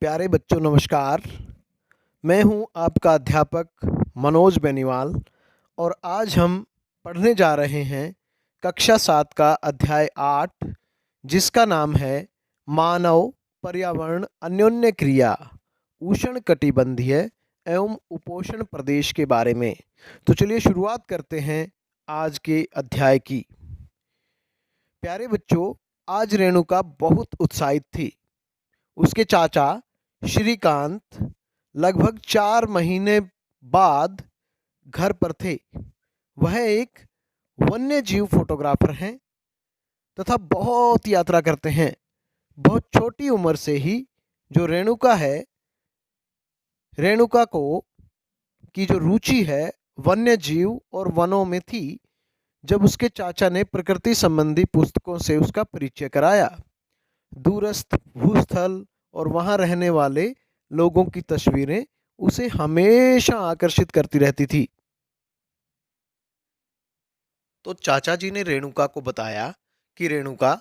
प्यारे बच्चों नमस्कार। मैं हूं आपका अध्यापक मनोज बेनीवाल और आज हम पढ़ने जा रहे हैं कक्षा 7 का अध्याय 8 जिसका नाम है मानव पर्यावरण अन्योन्य क्रिया उष्णकटिबंधीय एवं उपोष्ण प्रदेश के बारे में। तो चलिए शुरुआत करते हैं आज के अध्याय की। प्यारे बच्चों, आज रेणुका बहुत उत्साहित थी। उसके चाचा श्रीकांत लगभग 4 महीने बाद घर पर थे। वह एक वन्य जीव फोटोग्राफर हैं तथा बहुत यात्रा करते हैं। बहुत छोटी उम्र से ही जो रेणुका है, रेणुका को की जो रुचि है वन्य जीव और वनों में थी। जब उसके चाचा ने प्रकृति संबंधी पुस्तकों से उसका परिचय कराया, दूरस्थ भूस्थल और वहां रहने वाले लोगों की तस्वीरें उसे हमेशा आकर्षित करती रहती थी। तो चाचा जी ने रेणुका को बताया कि रेणुका,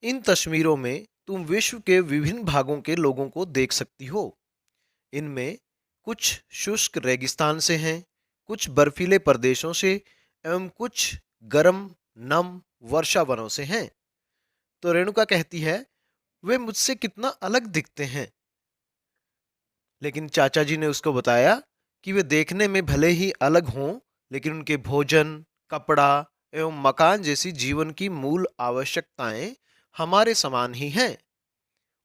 इन तस्वीरों में तुम विश्व के विभिन्न भागों के लोगों को देख सकती हो। इनमें कुछ शुष्क रेगिस्तान से हैं, कुछ बर्फीले प्रदेशों से एवं कुछ गर्म नम वर्षा वनों से हैं। तो रेणुका कहती है, वे मुझसे कितना अलग दिखते हैं। लेकिन चाचा जी ने उसको बताया कि वे देखने में भले ही अलग हों, लेकिन उनके भोजन, कपड़ा एवं मकान जैसी जीवन की मूल आवश्यकताएं हमारे समान ही हैं।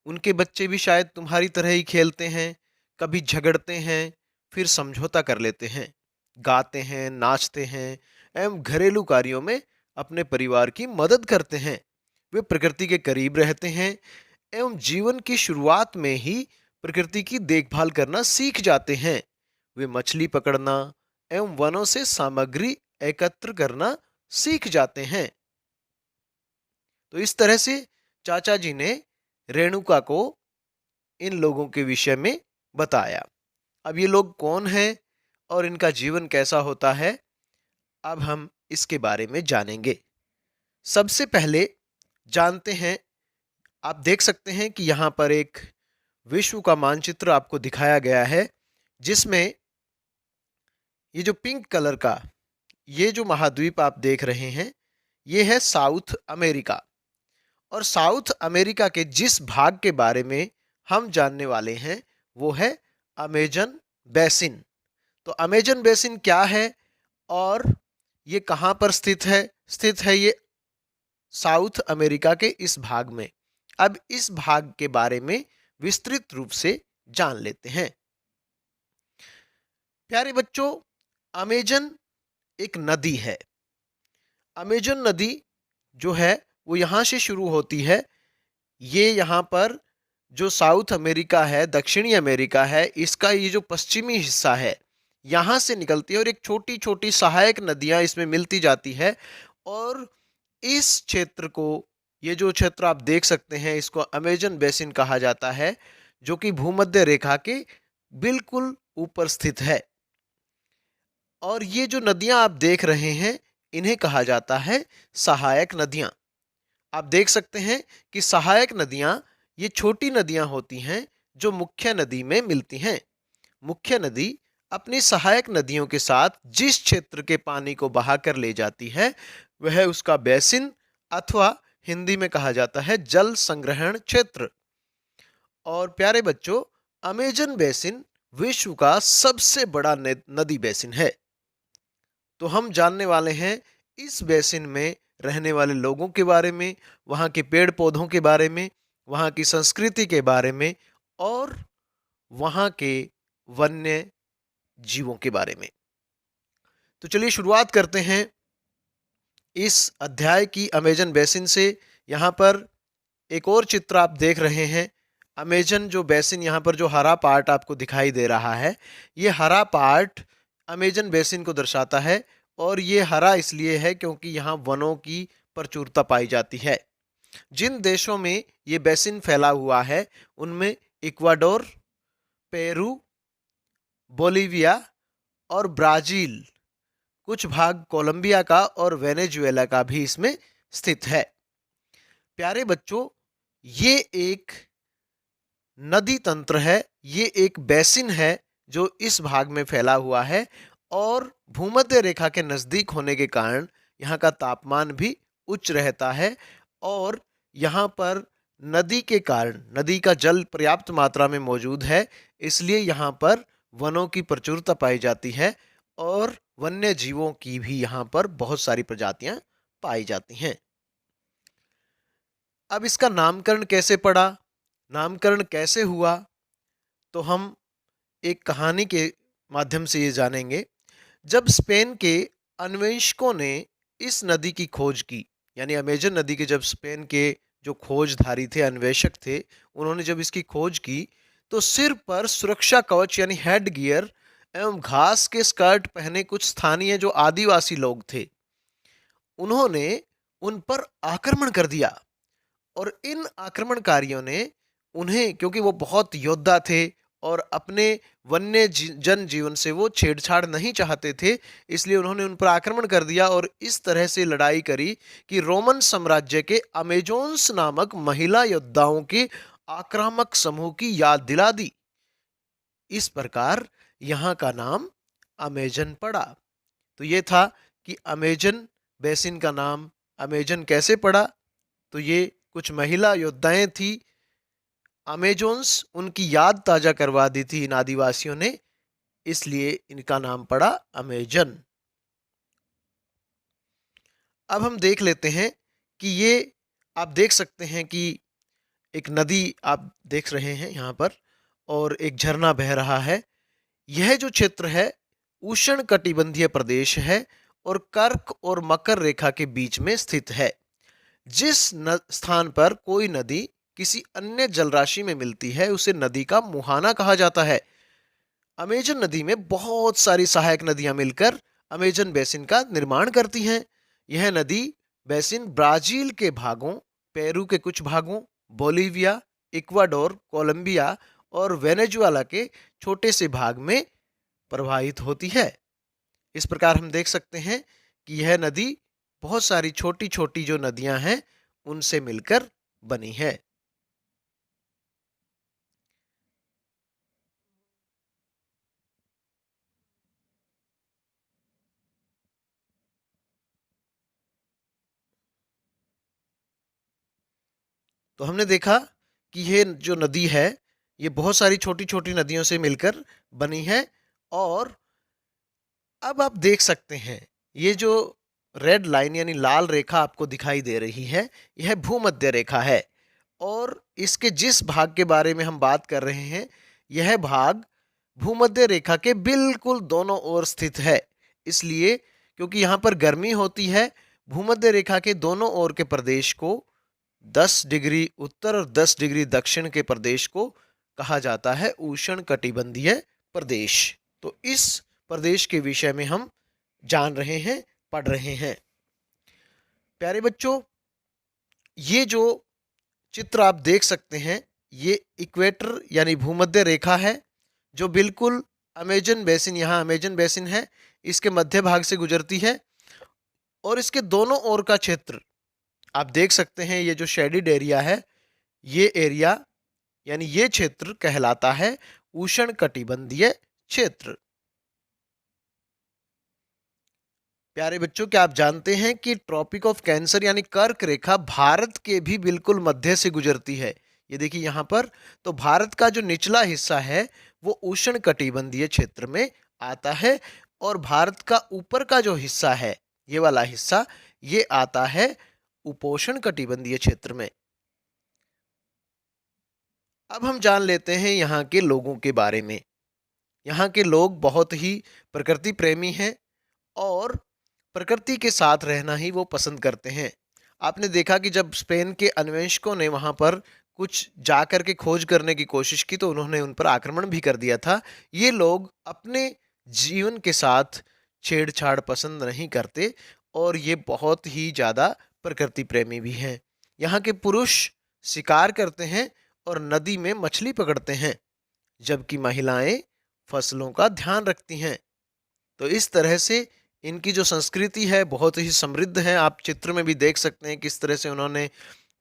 उनके बच्चे भी शायद तुम्हारी तरह ही खेलते हैं, कभी झगड़ते हैं, फिर समझौता कर लेते हैं, गाते हैं, नाचते हैं एवं घरेलू कार्यों में अपने परिवार की मदद करते हैं। वे प्रकृति के करीब रहते हैं एवं जीवन की शुरुआत में ही प्रकृति की देखभाल करना सीख जाते हैं। वे मछली पकड़ना एवं वनों से सामग्री एकत्र करना सीख जाते हैं। तो इस तरह से चाचा जी ने रेणुका को इन लोगों के विषय में बताया। अब ये लोग कौन हैं और इनका जीवन कैसा होता है, अब हम इसके बारे में जानेंगे। सबसे पहले जानते हैं, आप देख सकते हैं कि यहाँ पर एक विश्व का मानचित्र आपको दिखाया गया है, जिसमें ये जो पिंक कलर का ये जो महाद्वीप आप देख रहे हैं, ये है साउथ अमेरिका। और साउथ अमेरिका के जिस भाग के बारे में हम जानने वाले हैं वो है अमेजन बेसिन। तो अमेजन बेसिन क्या है और ये कहाँ पर स्थित है ये साउथ अमेरिका के इस भाग में। अब इस भाग के बारे में विस्तृत रूप से जान लेते हैं। प्यारे बच्चों, अमेजन एक नदी है। अमेजन नदी जो है वो यहाँ से शुरू होती है। ये यहाँ पर जो साउथ अमेरिका है, दक्षिणी अमेरिका है, इसका ये जो पश्चिमी हिस्सा है यहाँ से निकलती है और एक छोटी छोटी सहायक नदियाँ इसमें मिलती जाती है। और इस क्षेत्र को, ये जो क्षेत्र आप देख सकते हैं, इसको अमेजन बेसिन कहा जाता है, जो कि भूमध्य रेखा के बिल्कुल ऊपर स्थित है। और ये जो नदियां आप देख रहे हैं, इन्हें कहा जाता है सहायक नदियां। आप देख सकते हैं कि सहायक नदियां ये छोटी नदियां होती हैं जो मुख्य नदी में मिलती हैं। मुख्य नदी अपनी सहायक नदियों के साथ जिस क्षेत्र के पानी को बहाकर ले जाती है वह उसका बेसिन अथवा हिंदी में कहा जाता है जल संग्रहण क्षेत्र। और प्यारे बच्चों, अमेजन बेसिन विश्व का सबसे बड़ा नदी बेसिन है। तो हम जानने वाले हैं इस बेसिन में रहने वाले लोगों के बारे में, वहाँ के पेड़ पौधों के बारे में, वहाँ की संस्कृति के बारे में और वहाँ के वन्य जीवों के बारे में। तो चलिए शुरुआत करते हैं इस अध्याय की अमेजन बेसिन से। यहाँ पर एक और चित्र आप देख रहे हैं। अमेजन जो बेसिन, यहाँ पर जो हरा पार्ट आपको दिखाई दे रहा है, ये हरा पार्ट अमेजन बेसिन को दर्शाता है। और ये हरा इसलिए है क्योंकि यहाँ वनों की प्रचुरता पाई जाती है। जिन देशों में ये बेसिन फैला हुआ है उनमें इक्वाडोर, पेरू, बोलीविया और ब्राजील, कुछ भाग कोलंबिया का और वेनेजुएला का भी इसमें स्थित है। प्यारे बच्चों, ये एक नदी तंत्र है, ये एक बेसिन है जो इस भाग में फैला हुआ है और भूमध्य रेखा के नज़दीक होने के कारण यहाँ का तापमान भी उच्च रहता है और यहाँ पर नदी के कारण नदी का जल पर्याप्त मात्रा में मौजूद है, इसलिए यहाँ पर वनों की प्रचुरता पाई जाती है और वन्य जीवों की भी यहाँ पर बहुत सारी प्रजातियां पाई जाती हैं। अब इसका नामकरण कैसे पड़ा, नामकरण कैसे हुआ, तो हम एक कहानी के माध्यम से ये जानेंगे। जब स्पेन के अन्वेषकों ने इस नदी की खोज की, यानी अमेजन नदी के, जब स्पेन के जो खोजधारी थे, अन्वेषक थे, उन्होंने जब इसकी खोज की तो सिर पर सुरक्षा कवच यानी हेड गियर एवं घास के स्कर्ट पहने कुछ स्थानीय जो आदिवासी लोग थे, उन्होंने उन पर आक्रमण कर दिया और इन आक्रमणकारियों ने उन्हें, क्योंकि वो बहुत योद्धा थे और अपने वन्य जन जीवन से वो छेड़छाड़ नहीं चाहते थे, इसलिए उन्होंने उन पर आक्रमण कर दिया और इस तरह से लड़ाई करी कि रोमन साम्राज्य के अमेजोन्स नामक महिला योद्धाओं के आक्रामक समूह की याद दिला दी। इस प्रकार यहाँ का नाम अमेजन पड़ा। तो ये था कि अमेजन बेसिन का नाम अमेजन कैसे पड़ा। तो ये कुछ महिला योद्धाएं थी, अमेजोन्स, उनकी याद ताजा करवा दी थी इन आदिवासियों ने, इसलिए इनका नाम पड़ा अमेजन। अब हम देख लेते हैं कि ये आप देख सकते हैं कि एक नदी आप देख रहे हैं यहाँ पर और एक झरना बह रहा है। यह जो क्षेत्र है उष्ण कटिबंधीय प्रदेश है और कर्क और मकर रेखा के बीच में स्थित है। जिस स्थान पर कोई नदी किसी अन्य जलराशि में मिलती है उसे नदी का मुहाना कहा जाता है। अमेजन नदी में बहुत सारी सहायक नदियां मिलकर अमेजन बेसिन का निर्माण करती हैं। यह नदी बेसिन ब्राजील के भागों, पेरू के कुछ भागों, बोलीविया, इक्वाडोर, कोलंबिया और वेनेजुएला के छोटे से भाग में प्रवाहित होती है। इस प्रकार हम देख सकते हैं कि यह नदी बहुत सारी छोटी छोटी जो नदियां हैं उनसे मिलकर बनी है। तो हमने देखा कि ये जो नदी है ये बहुत सारी छोटी छोटी नदियों से मिलकर बनी है और अब आप देख सकते हैं ये जो रेड लाइन यानी लाल रेखा आपको दिखाई दे रही है, यह भूमध्य रेखा है और इसके जिस भाग के बारे में हम बात कर रहे हैं यह भाग भूमध्य रेखा के बिल्कुल दोनों ओर स्थित है। इसलिए क्योंकि यहाँ पर गर्मी होती है, भूमध्य रेखा के दोनों ओर के प्रदेश को 10 डिग्री उत्तर और 10 डिग्री दक्षिण के प्रदेश को कहा जाता है उष्ण कटिबंधीय प्रदेश। तो इस प्रदेश के विषय में हम जान रहे हैं, पढ़ रहे हैं। प्यारे बच्चों, ये जो चित्र आप देख सकते हैं ये इक्वेटर यानी भूमध्य रेखा है जो बिल्कुल अमेजन बेसिन, यहाँ अमेजन बेसिन है, इसके मध्य भाग से गुजरती है और इसके दोनों ओर का क्षेत्र आप देख सकते हैं। ये जो शेडिड एरिया है ये एरिया यानी ये क्षेत्र कहलाता है उष्ण कटिबंधीय क्षेत्र। प्यारे बच्चों, क्या आप जानते हैं कि ट्रॉपिक ऑफ कैंसर यानी कर्क रेखा भारत के भी बिल्कुल मध्य से गुजरती है। ये देखिए यहाँ पर, तो भारत का जो निचला हिस्सा है वो उष्ण कटिबंधीय क्षेत्र में आता है और भारत का ऊपर का जो हिस्सा है ये वाला हिस्सा ये आता है उपोष्ण कटिबंधीय क्षेत्र में। अब हम जान लेते हैं यहाँ के लोगों के बारे में। यहाँ के लोग बहुत ही प्रकृति प्रेमी हैं और प्रकृति के साथ रहना ही वो पसंद करते हैं। आपने देखा कि जब स्पेन के अन्वेषकों ने वहाँ पर कुछ जाकर के खोज करने की कोशिश की तो उन्होंने उन पर आक्रमण भी कर दिया था। ये लोग अपने जीवन के साथ छेड़छाड़ पसंद नहीं करते और ये बहुत ही ज़्यादा प्रकृति प्रेमी भी हैं। यहाँ के पुरुष शिकार करते हैं और नदी में मछली पकड़ते हैं, जबकि महिलाएं फसलों का ध्यान रखती हैं। तो इस तरह से इनकी जो संस्कृति है बहुत ही समृद्ध है। आप चित्र में भी देख सकते हैं किस तरह से उन्होंने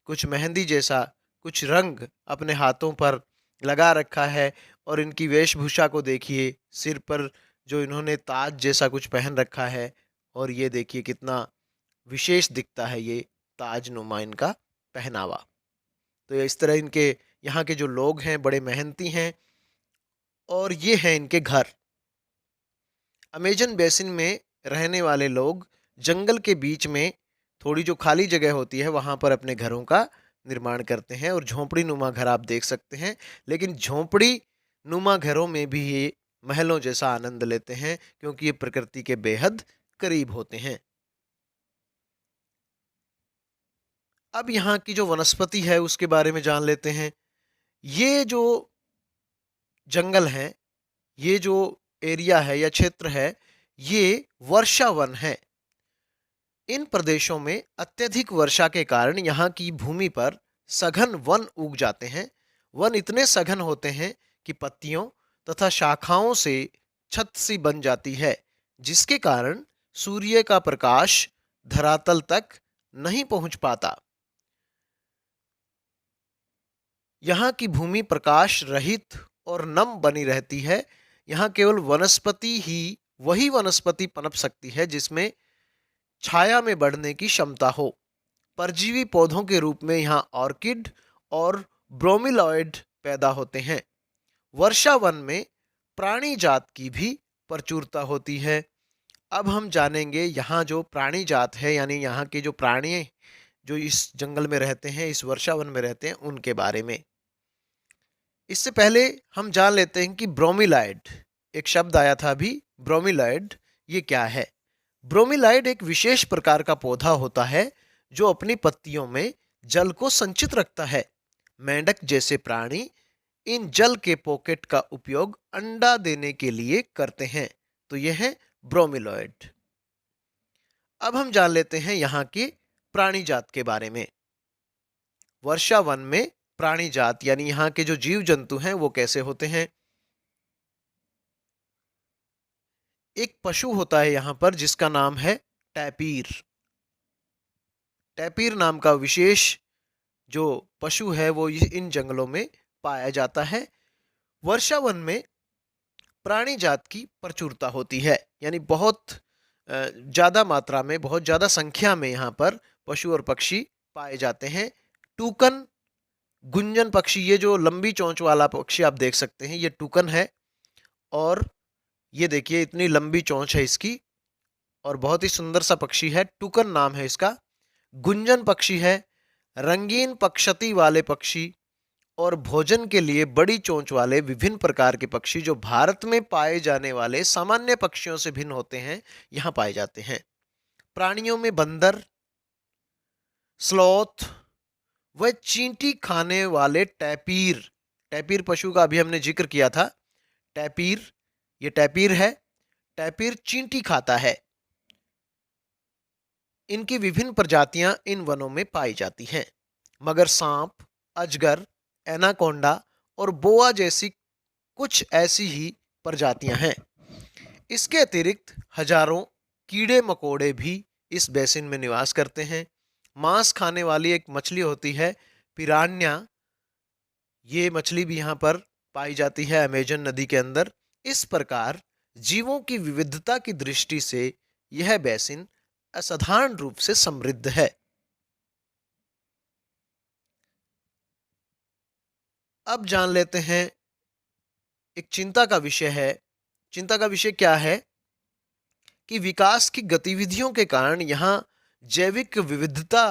कुछ मेहंदी जैसा कुछ रंग अपने हाथों पर लगा रखा है। और इनकी वेशभूषा को देखिए, सिर पर जो इन्होंने ताज जैसा कुछ पहन रखा है, और ये देखिए कितना विशेष दिखता है ये ताज नुमा इनका पहनावा। तो इस तरह इनके यहाँ के जो लोग हैं बड़े मेहनती हैं। और ये हैं इनके घर। अमेजन बेसिन में रहने वाले लोग जंगल के बीच में थोड़ी जो खाली जगह होती है वहाँ पर अपने घरों का निर्माण करते हैं, और झोंपड़ी नुमा घर आप देख सकते हैं। लेकिन झोंपड़ी नुमा घरों में भी ये महलों जैसा आनंद लेते हैं, क्योंकि ये प्रकृति के बेहद करीब होते हैं। अब यहाँ की जो वनस्पति है उसके बारे में जान लेते हैं। ये जो जंगल है, ये जो एरिया है या क्षेत्र है, ये वर्षा वन है। इन प्रदेशों में अत्यधिक वर्षा के कारण यहाँ की भूमि पर सघन वन उग जाते हैं। वन इतने सघन होते हैं कि पत्तियों तथा शाखाओं से छत सी बन जाती है, जिसके कारण सूर्य का प्रकाश धरातल तक नहीं पहुंच पाता। यहाँ की भूमि प्रकाश रहित और नम बनी रहती है। यहाँ केवल वनस्पति ही वही वनस्पति पनप सकती है जिसमें छाया में बढ़ने की क्षमता हो। परजीवी पौधों के रूप में यहाँ ऑर्किड और ब्रोमिलॉइड पैदा होते हैं। वर्षा वन में प्राणी जात की भी प्रचुरता होती है। अब हम जानेंगे यहाँ जो प्राणी जात है, यानी यहाँ के जो प्राणी जो इस जंगल में रहते हैं, इस वर्षा वन में रहते हैं, उनके बारे में। इससे पहले हम जान लेते हैं कि ब्रोमिलाइड, एक शब्द आया था अभी, ब्रोमिलाइड ये क्या है। ब्रोमिलाइड एक विशेष प्रकार का पौधा होता है जो अपनी पत्तियों में जल को संचित रखता है। मेंढक जैसे प्राणी इन जल के पॉकेट का उपयोग अंडा देने के लिए करते हैं। तो यह है ब्रोमिलॉइड। अब हम जान लेते हैं यहाँ के प्राणी जात के बारे में। वर्षा वन में प्राणी जात यानी यहाँ के जो जीव जंतु हैं वो कैसे होते हैं। एक पशु होता है यहाँ पर जिसका नाम है टैपीर। टैपीर नाम का विशेष जो पशु है वो इन जंगलों में पाया जाता है। वर्षा वन में प्राणी जात की प्रचुरता होती है, यानी बहुत ज़्यादा मात्रा में, बहुत ज़्यादा संख्या में यहाँ पर पशु और पक्षी पाए जाते हैं। टूकन, गुंजन पक्षी, ये जो लंबी चोंच वाला पक्षी आप देख सकते हैं, ये टूकन है। और ये देखिए इतनी लंबी चोंच है इसकी, और बहुत ही सुंदर सा पक्षी है, टूकन नाम है इसका। गुंजन पक्षी है, रंगीन पक्षती वाले पक्षी और भोजन के लिए बड़ी चोंच वाले विभिन्न प्रकार के पक्षी जो भारत में पाए जाने वाले सामान्य पक्षियों से भिन्न होते हैं, यहाँ पाए जाते हैं। प्राणियों में बंदर, स्लॉथ व चींटी खाने वाले टैपीर, टैपीर पशु का अभी हमने जिक्र किया था। टैपीर, ये टैपीर है। टैपीर चींटी खाता है। इनकी विभिन्न प्रजातियां इन वनों में पाई जाती हैं। मगर सांप, अजगर, एनाकोंडा और बोआ जैसी कुछ ऐसी ही प्रजातियां हैं। इसके अतिरिक्त हजारों कीड़े मकोड़े भी इस बेसिन में निवास करते हैं। मांस खाने वाली एक मछली होती है पिरान्या, ये मछली भी यहाँ पर पाई जाती है अमेजन नदी के अंदर। इस प्रकार जीवों की विविधता की दृष्टि से यह बेसिन असाधारण रूप से समृद्ध है। अब जान लेते हैं, एक चिंता का विषय है। चिंता का विषय क्या है कि विकास की गतिविधियों के कारण यहाँ जैविक विविधता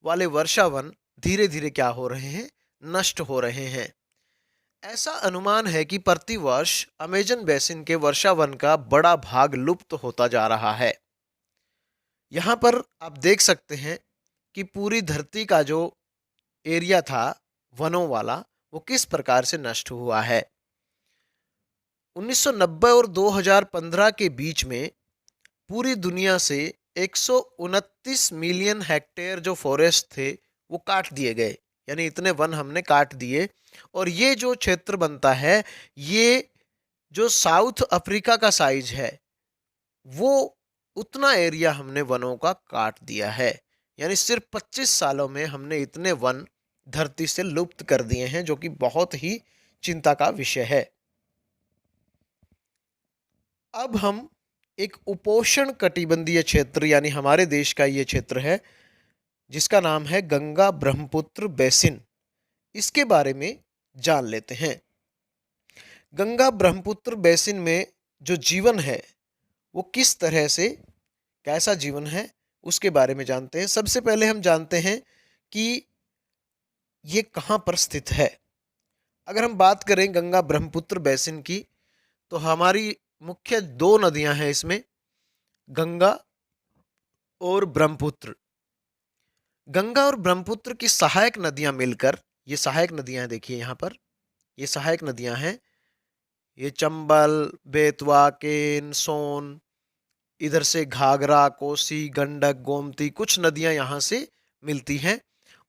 वाले वर्षावन धीरे धीरे क्या हो रहे हैं, नष्ट हो रहे हैं। ऐसा अनुमान है कि प्रतिवर्ष अमेजन बेसिन के वर्षावन का बड़ा भाग लुप्त होता जा रहा है। यहाँ पर आप देख सकते हैं कि पूरी धरती का जो एरिया था वनों वाला, वो किस प्रकार से नष्ट हुआ है। 1990 और 2015 के बीच में पूरी दुनिया से 129 मिलियन हेक्टेयर जो फॉरेस्ट थे वो काट दिए गए, यानी इतने वन हमने काट दिए। और ये जो क्षेत्र बनता है, ये जो साउथ अफ्रीका का साइज है, वो उतना एरिया हमने वनों का काट दिया है। यानी सिर्फ 25 सालों में हमने इतने वन धरती से लुप्त कर दिए हैं, जो कि बहुत ही चिंता का विषय है। अब हम एक उपोष्ण कटिबंधीय क्षेत्र यानी हमारे देश का ये क्षेत्र है जिसका नाम है गंगा ब्रह्मपुत्र बेसिन, इसके बारे में जान लेते हैं। गंगा ब्रह्मपुत्र बेसिन में जो जीवन है वो किस तरह से, कैसा जीवन है, उसके बारे में जानते हैं। सबसे पहले हम जानते हैं कि ये कहाँ पर स्थित है। अगर हम बात करें गंगा ब्रह्मपुत्र बेसिन की तो हमारी मुख्य दो नदियां हैं इसमें, गंगा और ब्रह्मपुत्र। गंगा और ब्रह्मपुत्र की सहायक नदियां मिलकर, ये सहायक नदियां देखिए यहाँ पर, ये सहायक नदियां हैं। ये चंबल, बेतवा, केन, सोन, इधर से घाघरा, कोसी, गंडक, गोमती, कुछ नदियां यहाँ से मिलती हैं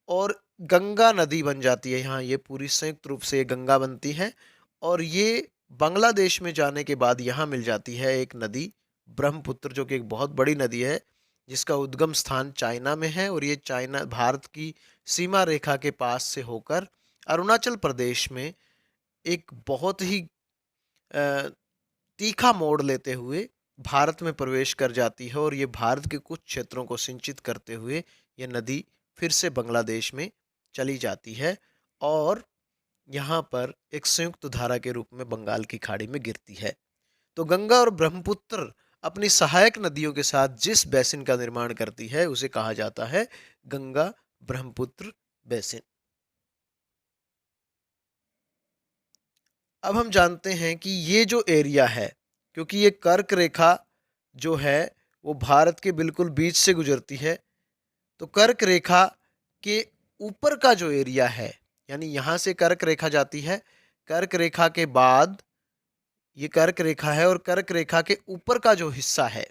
और गंगा नदी बन जाती है। यहाँ ये पूरी संयुक्त रूप से गंगा बनती है और ये बांग्लादेश में जाने के बाद यहाँ मिल जाती है एक नदी ब्रह्मपुत्र, जो कि एक बहुत बड़ी नदी है जिसका उद्गम स्थान चाइना में है और ये चाइना भारत की सीमा रेखा के पास से होकर अरुणाचल प्रदेश में एक बहुत ही तीखा मोड़ लेते हुए भारत में प्रवेश कर जाती है और ये भारत के कुछ क्षेत्रों को सिंचित करते हुए ये नदी फिर से बांग्लादेश में चली जाती है और यहाँ पर एक संयुक्त धारा के रूप में बंगाल की खाड़ी में गिरती है। तो गंगा और ब्रह्मपुत्र अपनी सहायक नदियों के साथ जिस बेसिन का निर्माण करती है उसे कहा जाता है गंगा ब्रह्मपुत्र बेसिन। अब हम जानते हैं कि ये जो एरिया है, क्योंकि ये कर्क रेखा जो है वो भारत के बिल्कुल बीच से गुजरती है, तो कर्क रेखा के ऊपर का जो एरिया है, यानी यहाँ से कर्क रेखा जाती है, कर्क रेखा के बाद ये कर्क रेखा है और कर्क रेखा के ऊपर का जो हिस्सा है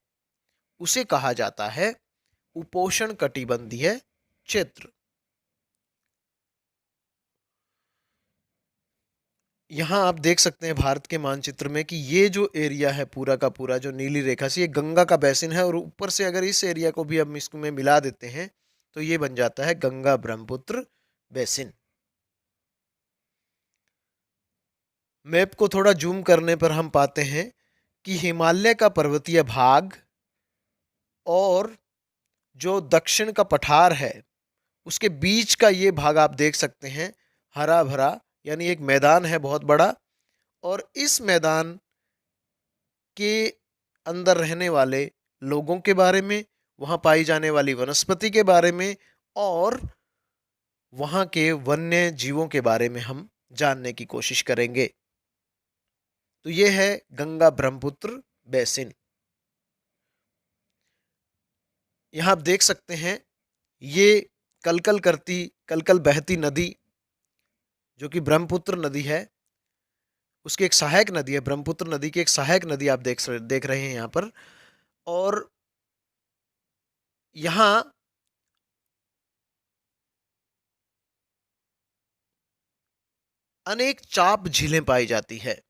उसे कहा जाता है उपोष्ण कटिबंधीय क्षेत्र। यहाँ आप देख सकते हैं भारत के मानचित्र में कि ये जो एरिया है पूरा का पूरा, जो नीली रेखा से, ये गंगा का बेसिन है और ऊपर से अगर इस एरिया को भी हम इसमें मिला देते हैं तो ये बन जाता है गंगा ब्रह्मपुत्र बेसिन। मैप को थोड़ा जूम करने पर हम पाते हैं कि हिमालय का पर्वतीय भाग और जो दक्षिण का पठार है उसके बीच का ये भाग आप देख सकते हैं हरा भरा, यानी एक मैदान है बहुत बड़ा और इस मैदान के अंदर रहने वाले लोगों के बारे में, वहाँ पाई जाने वाली वनस्पति के बारे में और वहाँ के वन्य जीवों के बारे में हम जानने की कोशिश करेंगे। तो ये है गंगा ब्रह्मपुत्र बेसिन। यहाँ आप देख सकते हैं ये कलकल करती, कलकल बहती नदी जो कि ब्रह्मपुत्र नदी है, उसकी एक सहायक नदी है, ब्रह्मपुत्र नदी की एक सहायक नदी आप देख रहे हैं यहाँ पर। और यहाँ अनेक चाप झीलें पाई जाती है।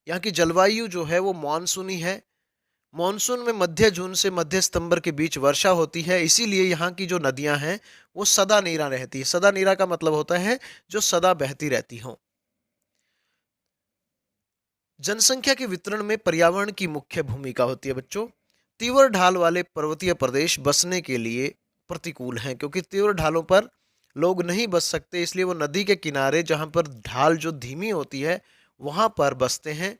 यहाँ की जलवायु जो है वो मानसूनी है। मानसून में मध्य जून से मध्य सितंबर के बीच वर्षा होती है, इसीलिए यहाँ की जो नदियां हैं वो सदा नीरा रहती है। सदा नीरा का मतलब होता है जो सदा बहती रहती हो। जनसंख्या के वितरण में पर्यावरण की मुख्य भूमिका होती है बच्चों। तीव्र ढाल वाले पर्वतीय प्रदेश बसने के लिए प्रतिकूल हैं, क्योंकि तीव्र ढालों पर लोग नहीं बस सकते, इसलिए वो नदी के किनारे जहां पर ढाल जो धीमी होती है वहां पर बसते हैं।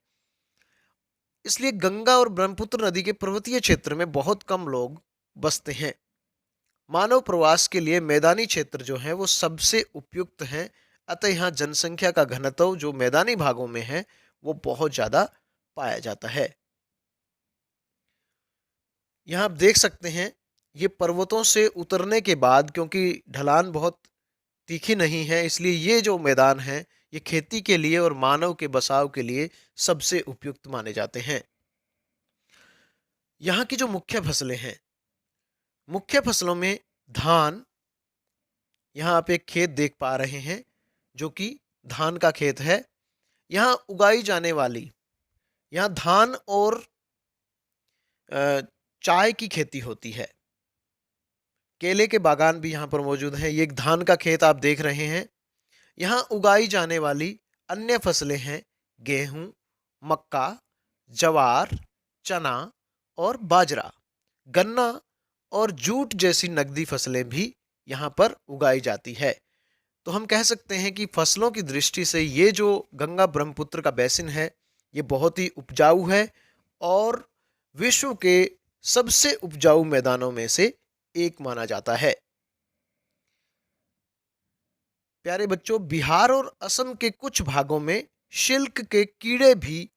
इसलिए गंगा और ब्रह्मपुत्र नदी के पर्वतीय क्षेत्र में बहुत कम लोग बसते हैं। मानव प्रवास के लिए मैदानी क्षेत्र जो है वो सबसे उपयुक्त हैं, अतः यहाँ जनसंख्या का घनत्व जो मैदानी भागों में है वो बहुत ज्यादा पाया जाता है। यहाँ आप देख सकते हैं ये पर्वतों से उतरने के बाद, क्योंकि ढलान बहुत तीखी नहीं है, इसलिए ये जो मैदान है ये खेती के लिए और मानव के बसाव के लिए सबसे उपयुक्त माने जाते हैं। यहाँ की जो मुख्य फसलें हैं, मुख्य फसलों में धान, यहाँ आप एक खेत देख पा रहे हैं जो कि धान का खेत है। यहाँ उगाई जाने वाली, यहाँ धान और चाय की खेती होती है। केले के बागान भी यहाँ पर मौजूद हैं। ये एक धान का खेत आप देख रहे हैं। यहाँ उगाई जाने वाली अन्य फसलें हैं गेहूं, मक्का, ज्वार, चना और बाजरा। गन्ना और जूट जैसी नकदी फसलें भी यहाँ पर उगाई जाती है। तो हम कह सकते हैं कि फसलों की दृष्टि से ये जो गंगा ब्रह्मपुत्र का बेसिन है, ये बहुत ही उपजाऊ है और विश्व के सबसे उपजाऊ मैदानों में से एक माना जाता है। प्यारे बच्चों, बिहार और असम के कुछ भागों में सिल्क के कीड़े भी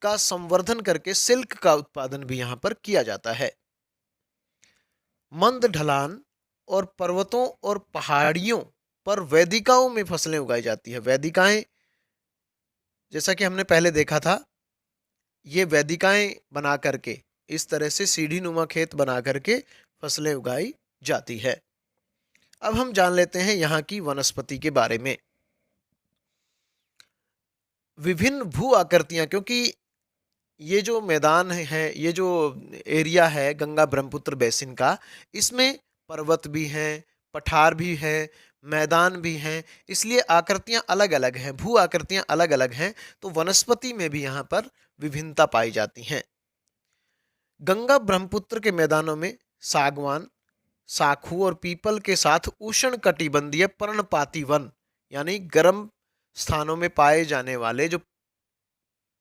का संवर्धन करके सिल्क का उत्पादन भी यहाँ पर किया जाता है। मंद ढलान और पर्वतों और पहाड़ियों पर वेदिकाओं में फसलें उगाई जाती है। वेदिकाएं, जैसा कि हमने पहले देखा था, ये वेदिकाएं बना करके इस तरह से सीढ़ी नुमा खेत बना करके फसलें उगाई जाती है। अब हम जान लेते हैं यहाँ की वनस्पति के बारे में। विभिन्न भू आकृतियां, क्योंकि ये जो मैदान है, ये जो एरिया है गंगा ब्रह्मपुत्र बेसिन का, इसमें पर्वत भी हैं, पठार भी है, मैदान भी हैं, इसलिए आकृतियां अलग अलग हैं, भू आकृतियां अलग अलग हैं। तो वनस्पति में भी यहाँ पर विभिन्नता पाई जाती हैं। गंगा ब्रह्मपुत्र के मैदानों में सागवान, साखू और पीपल के साथ उष्ण कटिबंधीय पर्णपाती वन, यानी गर्म स्थानों में पाए जाने वाले जो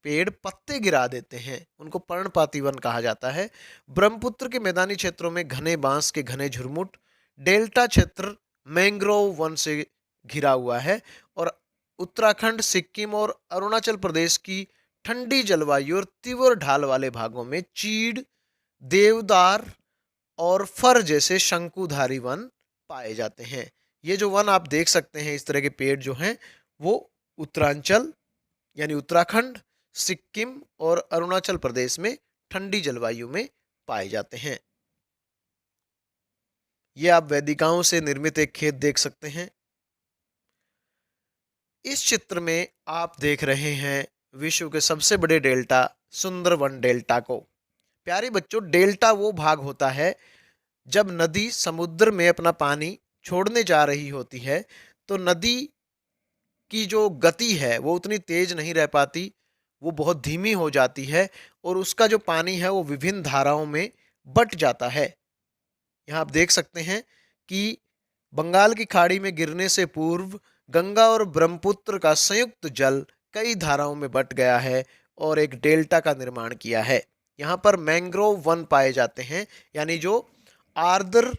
पेड़ पत्ते गिरा देते हैं, उनको पर्णपाती वन कहा जाता है। ब्रह्मपुत्र के मैदानी क्षेत्रों में घने बांस के घने झुरमुट, डेल्टा क्षेत्र मैंग्रोव वन से घिरा हुआ है और उत्तराखंड, सिक्किम और अरुणाचल प्रदेश की ठंडी जलवायु और तीव्र ढाल वाले भागों में चीड़, देवदार और फर जैसे शंकुधारी वन पाए जाते हैं। ये जो वन आप देख सकते हैं, इस तरह के पेड़ जो हैं, वो उत्तरांचल यानी उत्तराखंड, सिक्किम और अरुणाचल प्रदेश में ठंडी जलवायु में पाए जाते हैं। ये आप वेदिकाओं से निर्मित एक खेत देख सकते हैं। इस चित्र में आप देख रहे हैं विश्व के सबसे बड़े डेल्टा सुंदरवन डेल्टा को। प्यारे बच्चों, डेल्टा वो भाग होता है जब नदी समुद्र में अपना पानी छोड़ने जा रही होती है, तो नदी की जो गति है वो उतनी तेज नहीं रह पाती, वो बहुत धीमी हो जाती है और उसका जो पानी है वो विभिन्न धाराओं में बट जाता है। यहाँ आप देख सकते हैं कि बंगाल की खाड़ी में गिरने से पूर्व गंगा और ब्रह्मपुत्र का संयुक्त जल कई धाराओं में बट गया है और एक डेल्टा का निर्माण किया है। यहाँ पर मैंग्रोव वन पाए जाते हैं, यानी जो आर्द्र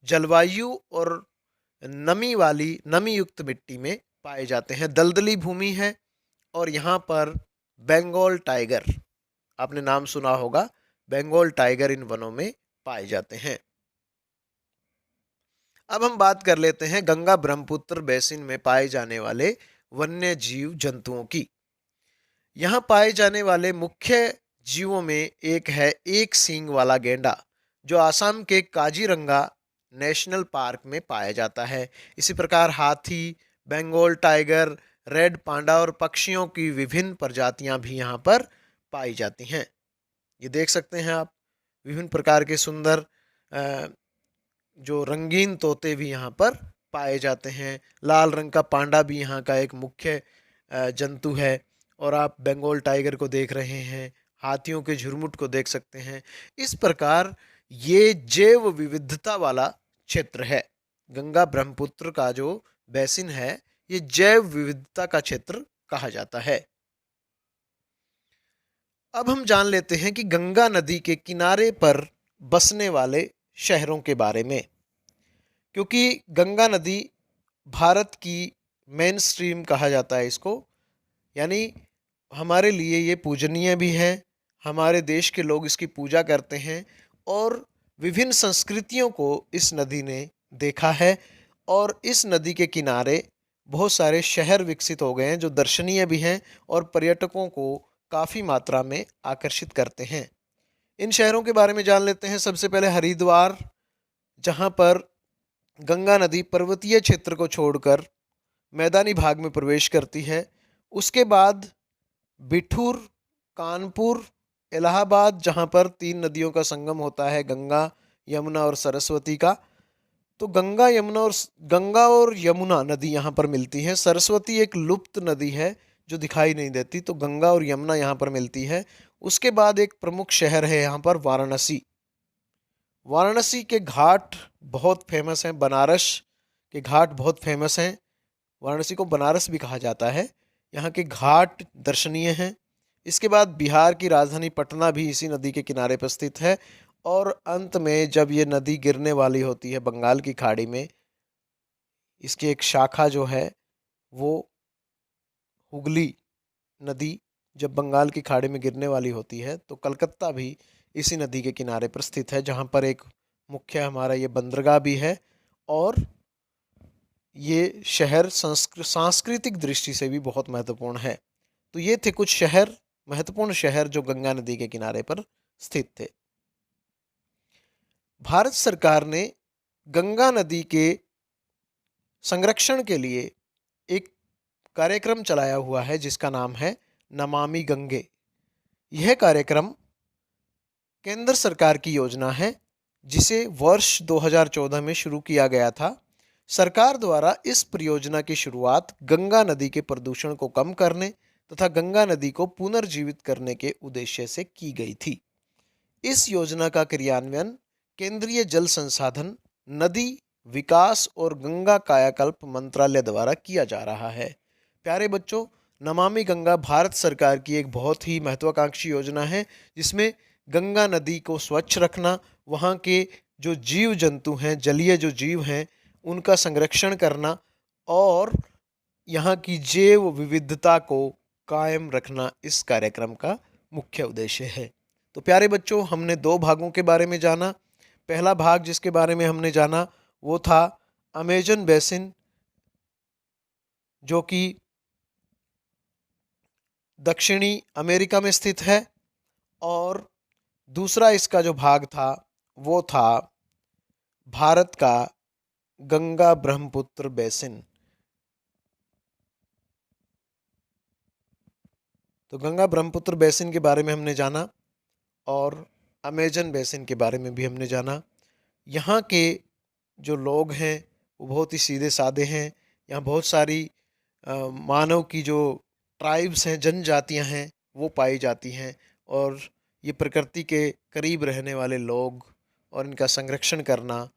जलवायु और नमी युक्त मिट्टी में पाए जाते हैं। दलदली भूमि है और यहाँ पर बंगाल टाइगर, आपने नाम सुना होगा, बंगाल टाइगर इन वनों में पाए जाते हैं। अब हम बात कर लेते हैं गंगा ब्रह्मपुत्र बेसिन में पाए जाने वाले वन्य जीव जंतुओं की। यहाँ पाए जाने वाले मुख्य जीवों में एक है एक सींग वाला गेंडा, जो आसाम के काजीरंगा नेशनल पार्क में पाया जाता है। इसी प्रकार हाथी, बंगाल टाइगर, रेड पांडा और पक्षियों की विभिन्न प्रजातियां भी यहाँ पर पाई जाती हैं। ये देख सकते हैं आप, विभिन्न प्रकार के सुंदर जो रंगीन तोते भी यहाँ पर पाए जाते हैं। लाल रंग का पांडा भी यहाँ का एक मुख्य जंतु है और आप बंगाल टाइगर को देख रहे हैं, हाथियों के झुरमुट को देख सकते हैं। इस प्रकार ये जैव विविधता वाला क्षेत्र है। गंगा ब्रह्मपुत्र का जो बेसिन है, ये जैव विविधता का क्षेत्र कहा जाता है। अब हम जान लेते हैं कि गंगा नदी के किनारे पर बसने वाले शहरों के बारे में, क्योंकि गंगा नदी भारत की मेन स्ट्रीम कहा जाता है इसको, यानी हमारे लिए ये पूजनीय भी है। हमारे देश के लोग इसकी पूजा करते हैं और विभिन्न संस्कृतियों को इस नदी ने देखा है और इस नदी के किनारे बहुत सारे शहर विकसित हो गए हैं जो दर्शनीय भी हैं और पर्यटकों को काफ़ी मात्रा में आकर्षित करते हैं। इन शहरों के बारे में जान लेते हैं। सबसे पहले हरिद्वार, जहाँ पर गंगा नदी पर्वतीय क्षेत्र को छोड़कर मैदानी भाग में प्रवेश करती है। उसके बाद बिठूर, कानपुर, इलाहाबाद, जहाँ पर 3 नदियों का संगम होता है, गंगा, यमुना और सरस्वती का। तो गंगा और यमुना नदी यहाँ पर मिलती है। सरस्वती एक लुप्त नदी है जो दिखाई नहीं देती, तो गंगा और यमुना यहाँ पर मिलती है। उसके बाद एक प्रमुख शहर है यहाँ पर वाराणसी। वाराणसी के घाट बहुत फेमस हैं, बनारस के घाट बहुत फेमस हैं। वाराणसी को बनारस भी कहा जाता है। यहाँ के घाट दर्शनीय हैं। इसके बाद बिहार की राजधानी पटना भी इसी नदी के किनारे पर स्थित है। और अंत में जब ये नदी गिरने वाली होती है बंगाल की खाड़ी में, इसकी एक शाखा जो है वो हुगली नदी जब बंगाल की खाड़ी में गिरने वाली होती है, तो कलकत्ता भी इसी नदी के किनारे पर स्थित है, जहाँ पर एक मुख्य हमारा ये बंदरगाह भी है। और ये शहर सांस्कृतिक दृष्टि से भी बहुत महत्वपूर्ण है। तो ये थे कुछ महत्वपूर्ण शहर जो गंगा नदी के किनारे पर स्थित थे। भारत सरकार ने गंगा नदी के संरक्षण के लिए एक कार्यक्रम चलाया हुआ है जिसका नाम है नमामि गंगे। यह कार्यक्रम केंद्र सरकार की योजना है जिसे वर्ष 2014 में शुरू किया गया था। सरकार द्वारा इस परियोजना की शुरुआत गंगा नदी के प्रदूषण को कम करने तथा गंगा नदी को पुनर्जीवित करने के उद्देश्य से की गई थी। इस योजना का क्रियान्वयन केंद्रीय जल संसाधन, नदी विकास और गंगा कायाकल्प मंत्रालय द्वारा किया जा रहा है। प्यारे बच्चों, नमामि गंगा भारत सरकार की एक बहुत ही महत्वाकांक्षी योजना है जिसमें गंगा नदी को स्वच्छ रखना, वहाँ के जो जीव जंतु हैं, जलीय जो जीव हैं, उनका संरक्षण करना और यहाँ की जैव विविधता को कायम रखना इस कार्यक्रम का मुख्य उद्देश्य है। तो प्यारे बच्चों, हमने 2 भागों के बारे में जाना। पहला भाग जिसके बारे में हमने जाना वो था अमेजन बेसिन, जो कि दक्षिणी अमेरिका में स्थित है। और दूसरा इसका जो भाग था वो था भारत का गंगा ब्रह्मपुत्र बेसिन। तो गंगा ब्रह्मपुत्र बेसिन के बारे में हमने जाना और अमेजन बेसिन के बारे में भी हमने जाना। यहाँ के जो लोग हैं वो बहुत ही सीधे साधे हैं। यहाँ बहुत सारी मानव की जो ट्राइब्स हैं, जनजातियाँ हैं, वो पाई जाती हैं। और ये प्रकृति के करीब रहने वाले लोग और इनका संरक्षण करना,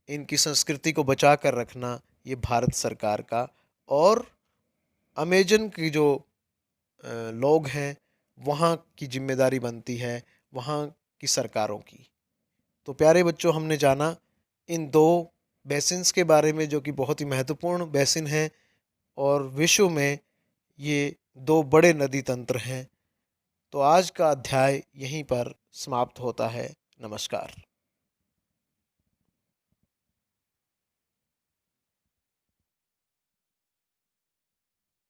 इनकी संस्कृति को बचा कर रखना, ये भारत सरकार का और अमेजन की जो लोग हैं वहाँ की जिम्मेदारी बनती है, वहाँ की सरकारों की। तो प्यारे बच्चों, हमने जाना इन 2 बेसिन्स के बारे में जो कि बहुत ही महत्वपूर्ण बेसिन हैं और विश्व में ये 2 बड़े नदी तंत्र हैं। तो आज का अध्याय यहीं पर समाप्त होता है। नमस्कार।